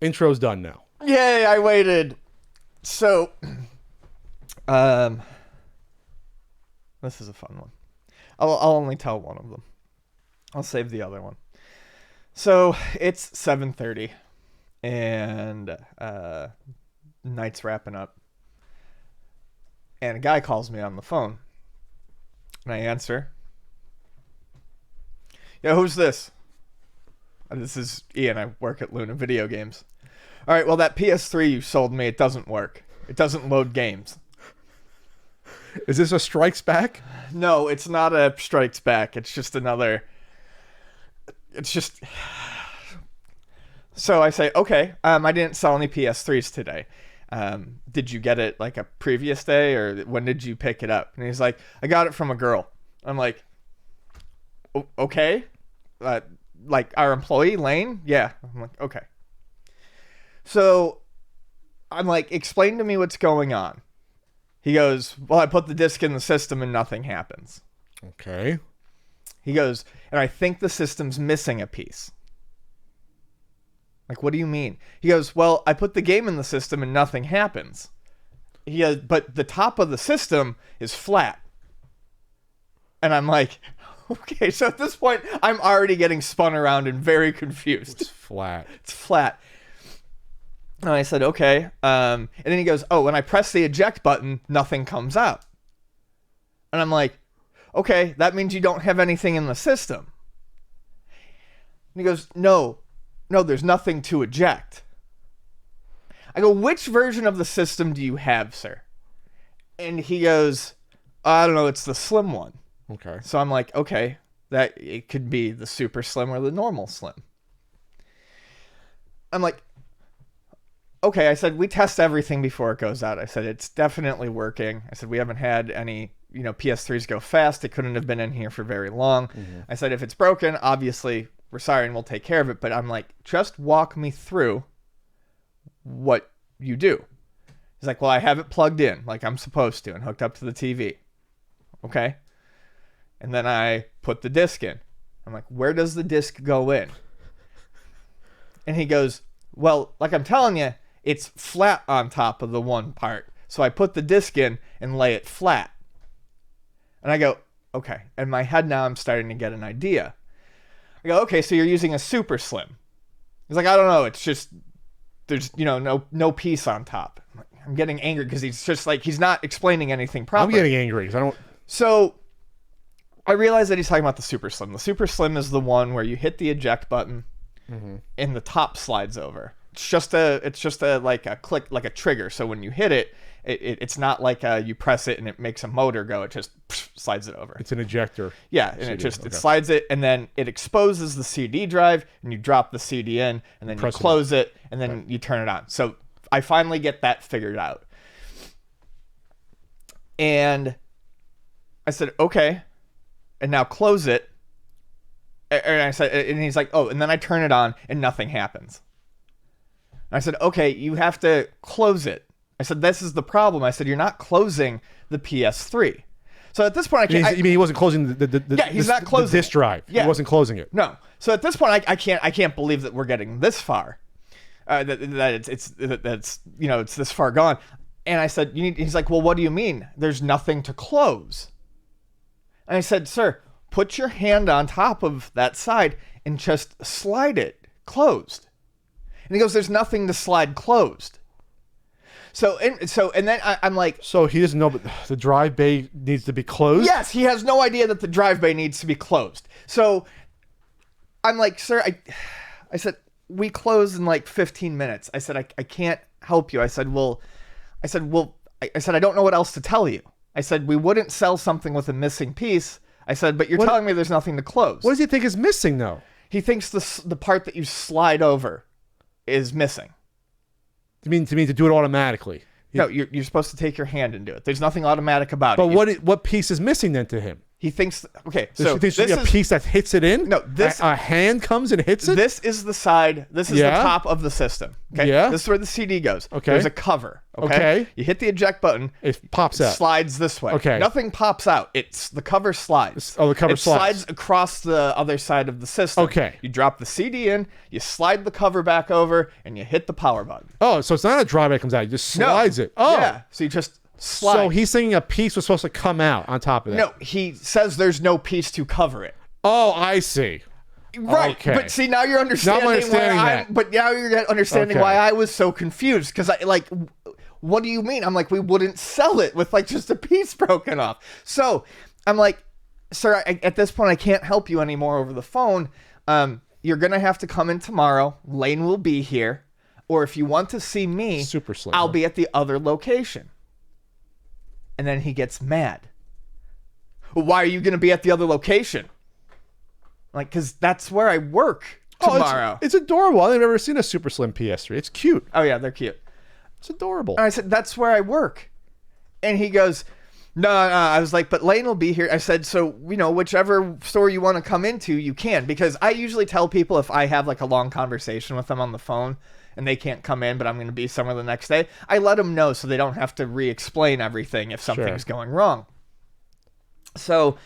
Intro's done now. Yay, I waited. So, this is a fun one. I'll only tell one of them. I'll save the other one. So, it's 7:30, and night's wrapping up. And a guy calls me on the phone, and I answer. Yeah, who's this? This is Ian. I work at Luna Video Games. All right, well, that PS3 you sold me, it doesn't work. It doesn't load games. Is this a Strikes Back? No, it's not a Strikes Back. It's just another... It's just... So I say, okay, I didn't sell any PS3s today. Did you get it like a previous day, or when did you pick it up? And he's like, I got it from a girl. I'm like, okay. Like our employee, Lane? Yeah. I'm like, okay. So I'm like, explain to me what's going on. He goes, well, I put the disc in the system and nothing happens. Okay. He goes, and I think the system's missing a piece. Like, what do you mean? He goes, well, I put the game in the system and nothing happens. He goes, but the top of the system is flat. And I'm like, okay, so at this point, I'm already getting spun around and very confused. It's flat. It's flat. And I said, okay. And then he goes, oh, when I press the eject button, nothing comes out. And I'm like, okay, that means you don't have anything in the system. And he goes, no, there's nothing to eject. I go, which version of the system do you have, sir? And he goes, I don't know, it's the slim one. Okay. So I'm like, okay, that it could be the super slim or the normal slim. I'm like, okay, I said, we test everything before it goes out. I said, it's definitely working. I said, we haven't had any, PS3s go fast. It couldn't have been in here for very long. Mm-hmm. I said, if it's broken, obviously we're sorry and we'll take care of it. But I'm like, just walk me through what you do. He's like, well, I have it plugged in like I'm supposed to and hooked up to the TV. Okay. And then I put the disc in. I'm like, where does the disc go in? And he goes, well, like I'm telling you, it's flat on top of the one part. So I put the disc in and lay it flat. And I go, okay. In my head now, I'm starting to get an idea. I go, okay, so you're using a super slim. He's like, I don't know. It's just, there's, no piece on top. I'm getting angry because he's just like, he's not explaining anything properly. I'm getting angry because I don't. So I realize that he's talking about the super slim. The super slim is the one where you hit the eject button. Mm-hmm. And the top slides over. It's just a like a click, like a trigger. So when you hit it, it's not like you press it and it makes a motor go. It just slides it over. It's an ejector. Yeah, and it slides it, and then it exposes the CD drive, and you drop the CD in, and then you close it, and then you turn it on. So I finally get that figured out. And I said, okay, and now close it. And I said, and he's like, oh, and then I turn it on and nothing happens. And I said, okay, you have to close it. I said, this is the problem. I said, you're not closing the PS3. So at this point, I can't. You mean he wasn't closing he's not closing the disk drive. Yeah. He wasn't closing it. No. So at this point, I can't believe that we're getting this far. That it's this far gone. And I said, he's like, well, what do you mean? There's nothing to close. And I said, sir, put your hand on top of that side and just slide it closed. And he goes, there's nothing to slide closed. And then I'm like... So he doesn't know, but the drive bay needs to be closed? Yes, he has no idea that the drive bay needs to be closed. So I'm like, sir, I said, we close in like 15 minutes. I said, I can't help you. I said, I don't know what else to tell you. I said, we wouldn't sell something with a missing piece. I said, but you're telling me there's nothing to close. What does he think is missing, though? He thinks the part that you slide over is missing. You mean to do it automatically? No, you're supposed to take your hand and do it. There's nothing automatic about it. But what piece is missing then to him? He thinks, okay, So so this this is a is piece that hits it in? No, this- a hand comes and hits it? this is the side. This is Yeah? the top of the system. Okay, Yeah? this is where the CD goes. Okay. There's a cover. Okay, Okay. you hit the eject button. It pops out. Slides this way. Okay. Nothing pops out. It's the cover slides. Oh, the cover it slides. across the other side of the system. Okay. You drop the CD in, you slide the cover back over, and you hit the power button. Oh, so it's not a drive that comes out. He just slides it. Oh. Yeah. So you just slide. So he's thinking a piece was supposed to come out on top of that. No, he says there's no piece to cover it. Oh, I see. Right, Okay. but see now you're understanding, understanding why that. but now you're understanding Okay. why I was so confused because I like, what do you mean? I'm like, we wouldn't sell it with like just a piece broken off. So I'm like, sir, at this point I can't help you anymore over the phone. You're gonna have to come in tomorrow. Lane will be here, or if you want to see me, Super slim, I'll huh? be at the other location. And then he gets mad. Well, why are you gonna be at the other location? Like, because that's where I work tomorrow. It's adorable. I've never seen a super slim PS3. It's cute. Oh, yeah, they're cute. It's adorable. And I said, that's where I work. And he goes, no. I was like, but Lane will be here. I said, so, whichever store you want to come into, you can. Because I usually tell people if I have like a long conversation with them on the phone and they can't come in, but I'm going to be somewhere the next day, I let them know so they don't have to re-explain everything if something's going wrong. So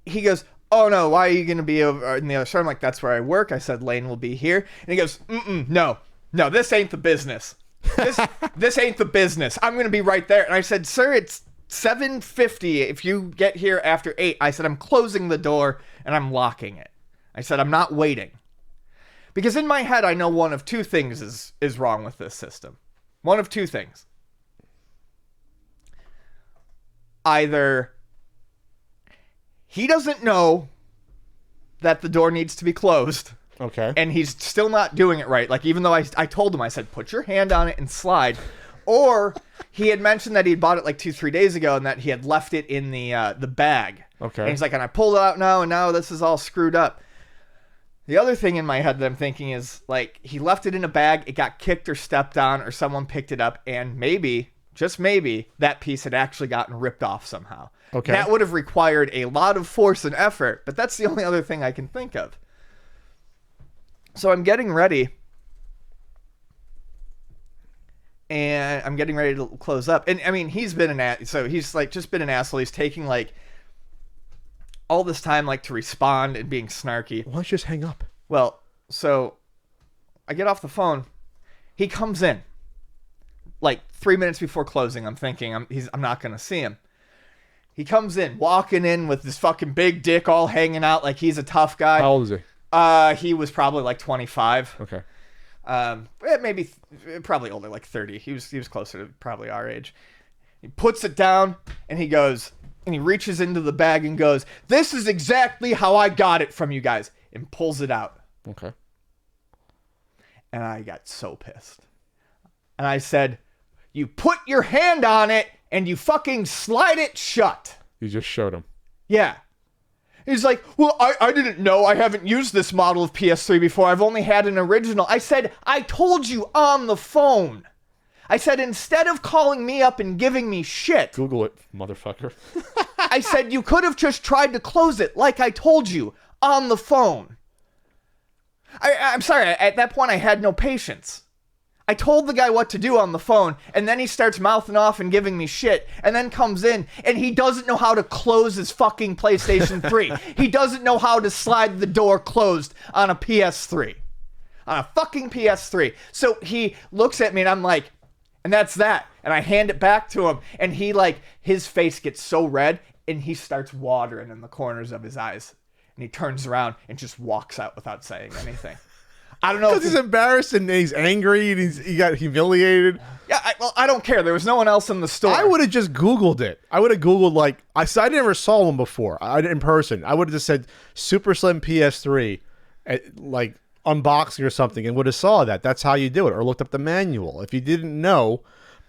he goes, oh no, why are you going to be over in the other store? I'm like, that's where I work. I said, Lane will be here. And he goes, no, this ain't the business. This ain't the business. I'm going to be right there. And I said, sir, it's 7:50. If you get here after 8, I said, I'm closing the door and I'm locking it. I said, I'm not waiting. Because in my head, I know one of two things is wrong with this system. One of two things. Either he doesn't know that the door needs to be closed. Okay. And he's still not doing it right. Like, even though I told him, I said, put your hand on it and slide. Or he had mentioned that he'd bought it like 2-3 days ago and that he had left it in the bag. Okay. And he's like, and I pulled it out now, and now this is all screwed up. The other thing in my head that I'm thinking is, like, he left it in a bag, it got kicked or stepped on, or someone picked it up, and maybe, just maybe, that piece had actually gotten ripped off somehow. Okay. That would have required a lot of force and effort, but that's the only other thing I can think of. So I'm getting ready, and I'm getting ready to close up. And I mean, he's been he's like just been an asshole. He's taking like all this time like to respond and being snarky. Why don't you just hang up? Well, so I get off the phone. He comes in like 3 minutes before closing. I'm thinking I'm not gonna see him. He comes in, walking in with this fucking big dick all hanging out like he's a tough guy. How old is he? He was probably like 25. Okay. Maybe probably older, like 30. He was closer to probably our age. He puts it down and he goes, and he reaches into the bag and goes, "This is exactly how I got it from you guys," and pulls it out. Okay. And I got so pissed. And I said, "You put your hand on it and you fucking slide it shut." You just showed him. Yeah. He's like, "Well, I didn't know. I haven't used this model of PS3 before. I've only had an original." I said, "I told you on the phone." I said, instead of calling me up and giving me shit, Google it, motherfucker. I said, you could have just tried to close it like I told you on the phone. I'm sorry. At that point, I had no patience. I told the guy what to do on the phone, and then he starts mouthing off and giving me shit, and then comes in, and he doesn't know how to close his fucking PlayStation 3. He doesn't know how to slide the door closed on a PS3. On a fucking PS3. So he looks at me, and I'm like, and that's that. And I hand it back to him, and he, like, his face gets so red, and he starts watering in the corners of his eyes. And he turns around and just walks out without saying anything. I don't know. Because he's embarrassed and he's angry and he got humiliated. Yeah, I don't care. There was no one else in the store. I would have just Googled it. I would have Googled, like, I never saw one before in person. I would have just said Super Slim PS3, like, unboxing or something, and would have saw that. That's how you do it. Or looked up the manual if you didn't know.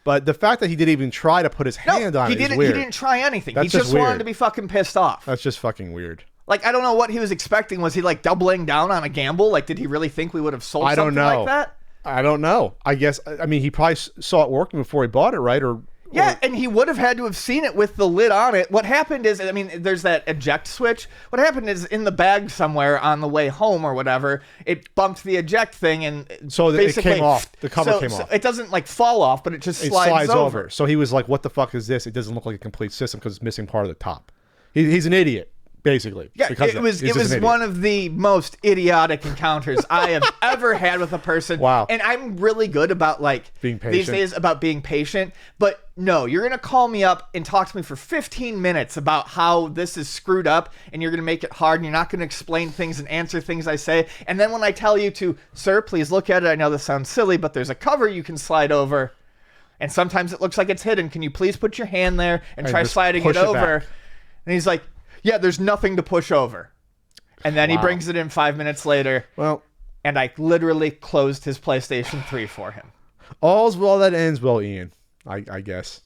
But the fact that he didn't even try to put his hand on it is weird. He didn't try anything. That's He just weird. wanted to be fucking pissed off. That's just fucking weird. Like, I don't know what he was expecting. Was he, like, doubling down on a gamble? Like, did he really think we would have sold something like that? I don't know. I guess, I mean, he probably saw it working before he bought it, right? Or Yeah, and he would have had to have seen it with the lid on it. What happened is, I mean, there's that eject switch. What happened is in the bag somewhere on the way home or whatever, it bumped the eject thing and So it basically came off. The cover came off. It doesn't like fall off, but it just It slides over. So he was like, "What the fuck is this? It doesn't look like a complete system because it's missing part of the top." He's an idiot, basically. Yeah, it was one of the most idiotic encounters I have ever had with a person. Wow. And I'm really good about like being patient these days about being patient, but no, you're going to call me up and talk to me for 15 minutes about how this is screwed up and you're going to make it hard and you're not going to explain things and answer things I say. And then when I tell you to, sir, please look at it. I know this sounds silly, but there's a cover you can slide over. And sometimes it looks like it's hidden. Can you please put your hand there and try sliding it over? And he's like, yeah, there's nothing to push over. And then he brings it in 5 minutes later. Well, and I literally closed his PlayStation 3 for him. All's well that ends well, Ian. I guess.